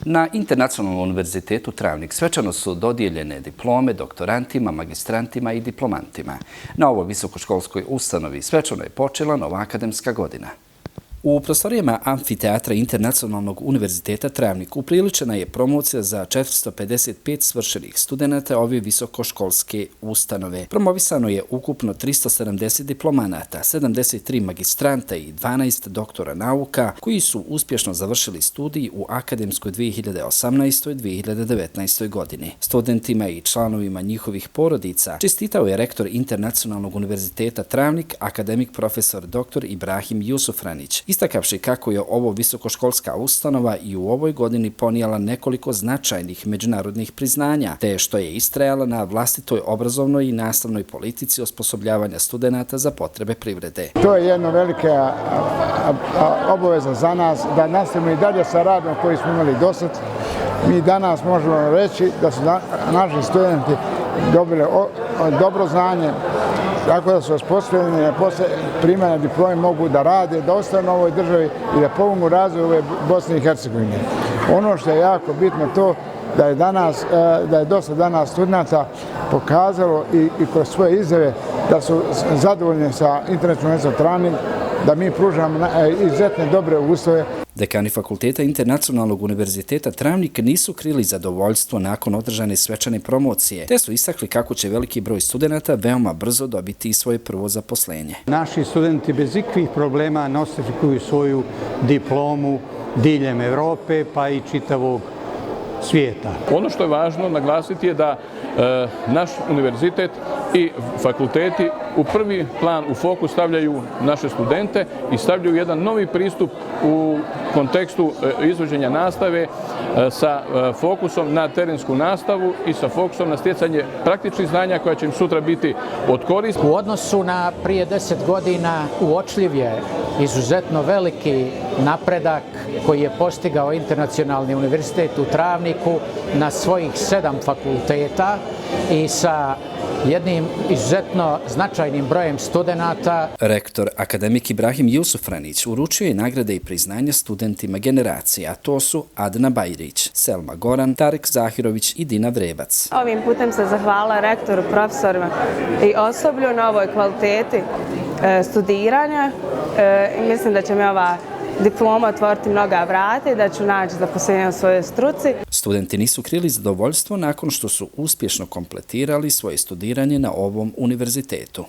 Na Internacionalnom univerzitetu Travnik svečano su dodijeljene diplome doktorantima, magistrantima i diplomantima. Na ovoj visokoškolskoj ustanovi svečano je počela nova akademska godina. U prostorijama amfiteatra Internacionalnog univerziteta Travnik upriličena je promocija za 455 svršenih studenata ove visokoškolske ustanove. Promovisano je ukupno 370 diplomanata, 73 magistranta i 12 doktora nauka koji su uspješno završili studij u akademskoj 2018-2019. godini. Studentima i članovima njihovih porodica čestitao je rektor Internacionalnog univerziteta Travnik, akademik profesor dr. Ibrahim Jusufranić, istakavši kako je ovo visokoškolska ustanova i u ovoj godini ponijela nekoliko značajnih međunarodnih priznanja, te što je istrajala na vlastitoj obrazovnoj i nastavnoj politici osposobljavanja studenata za potrebe privrede. To je jedna velika obaveza za nas da nastavimo i dalje sa radom koji smo imali dosad. Mi danas možemo reći da su naši studenti dobili dobro znanje, tako da su osposobljeni da posle primanja diplome mogu da rade, da ostanu u ovoj državi i da pomognu razvoju ove Bosne i Hercegovine. Ono što je jako bitno to da je dosta danas studenta pokazalo i kroz svoje izjave da su zadovoljni sa Internacionalnim Travnik, da mi pružamo izuzetne dobre uslove. Dekani Fakulteta Internacionalnog univerziteta Travnik nisu krili zadovoljstvo nakon održane svečane promocije, te su istakli kako će veliki broj studenata veoma brzo dobiti svoje prvo zaposlenje. Naši studenti bez ikvih problema nostrifikuju svoju diplomu diljem Evrope pa i čitavog svijeta. Ono što je važno naglasiti je da naš univerzitet i fakulteti u prvi plan, u fokus stavljaju naše studente i stavljaju jedan novi pristup u kontekstu izvođenja nastave sa fokusom na terensku nastavu i sa fokusom na stjecanje praktičnih znanja koja će im sutra biti od koristi. U odnosu na prije 10 godina uočljiv je izuzetno veliki napredak koji je postigao Internacionalni univerzitet u Travniku na svojih 7 fakulteta i sa jednim izuzetno značajnim brojem studenata. Rektor akademik Ibrahim Jusufranić uručio je nagrade i priznanja studentima generacija, a to su Adna Bajrić, Selma Goran, Tarek Zahirović i Dina Vrebac. Ovim putem se zahvala rektoru, profesorima i osoblju na ovoj kvaliteti studiranja. Mislim da će mi ova diploma otvoriti mnoga vrata i da ću naći zaposlenje u svojoj struci. Studenti nisu krili zadovoljstvo nakon što su uspješno kompletirali svoje studiranje na ovom univerzitetu.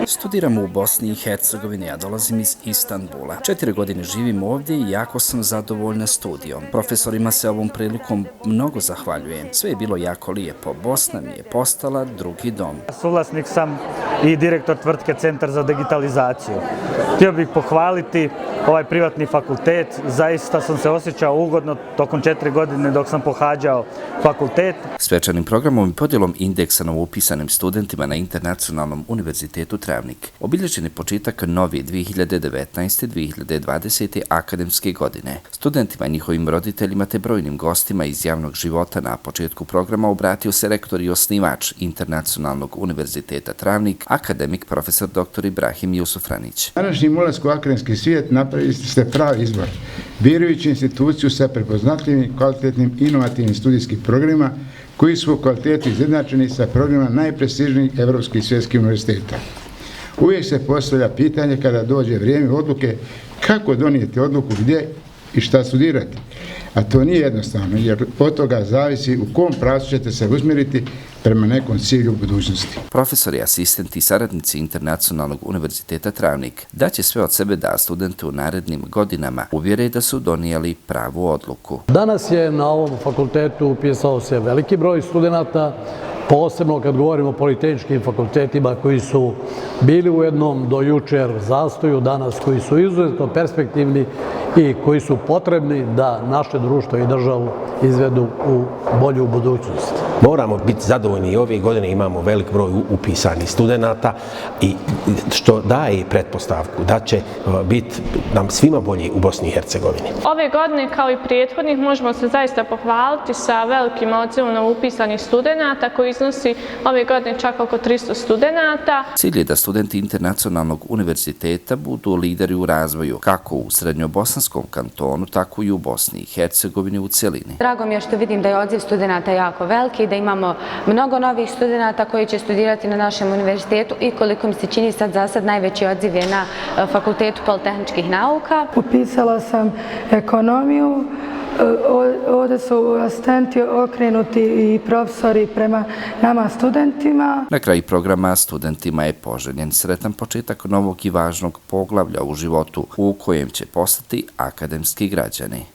Studiram u Bosni i Hercegovini, a dolazim iz Istanbula. 4 godine živim ovdje i jako sam zadovoljna studijom. Profesorima se ovom prilikom mnogo zahvaljujem. Sve je bilo jako lijepo. Bosna mi je postala drugi dom. Suvlasnik sam i direktor tvrtke Centar za digitalizaciju. Htio bih pohvaliti ovaj privatni fakultet. Zaista sam se osjećao ugodno tokom 4 godine dok sam pohađao fakultet. Svečanim programom i podjelom indeksa novoupisanim studentima na Internacionalnom univerzitetu Travnik obilježen je početak nove 2019-2020. akademske godine. Studentima i njihovim roditeljima te brojnim gostima iz javnog života na početku programa obratio se rektor i osnivač Internacionalnog univerziteta Travnik, akademik profesor dr. Ibrahim Jusufranić. Današnjim ulaskom u akademski svijet napravili ste pravi izbor, birajući instituciju sa prepoznatljivim, kvalitetnim, inovativnim studijskim programima koji su u kvalitetu izjednačeni sa programima najprestižnijih evropskih i svjetskih univerziteta. Uvijek se postavlja pitanje kada dođe vrijeme odluke kako donijeti odluku gdje i šta studirati. A to nije jednostavno jer od toga zavisi u kom pravcu ćete se usmjeriti prema nekom cilju u budućnosti. Profesori, asistenti i saradnici Internacionalnog univerziteta Travnik daće sve od sebe da studente u narednim godinama uvjere da su donijeli pravu odluku. Danas je na ovom fakultetu upisao se veliki broj studenata, posebno kad govorimo o politehničkim fakultetima koji su bili u jednom do jučer zastoju, danas koji su izuzetno perspektivni i koji su potrebni da naše društvo i državu izvedu u bolju budućnost. Moramo biti zadovoljni i ove godine imamo velik broj upisanih studenata i što daje pretpostavku da će biti nam svima bolji u Bosni i Hercegovini. Ove godine, kao i prethodnih, možemo se zaista pohvaliti sa velikim odzivom upisanih studenata koji iznosi ove godine čak oko 300 studenata. Cilj je da studenti Internacionalnog univerziteta budu lideri u razvoju, kako u Srednjobosanskom kantonu, tako i u Bosni i Hercegovini u cjelini. Drago mi je što vidim da je odziv studenata jako veliki, da imamo mnogo novih studenata koji će studirati na našem univerzitetu i koliko mi se čini za sad najveći odziv je na Fakultetu politehničkih nauka. Upisala sam ekonomiju. Ovdje su asistenti okrenuti i profesori prema nama studentima. Na kraju programa studentima je poželjen sretan početak novog i važnog poglavlja u životu u kojem će postati akademski građani.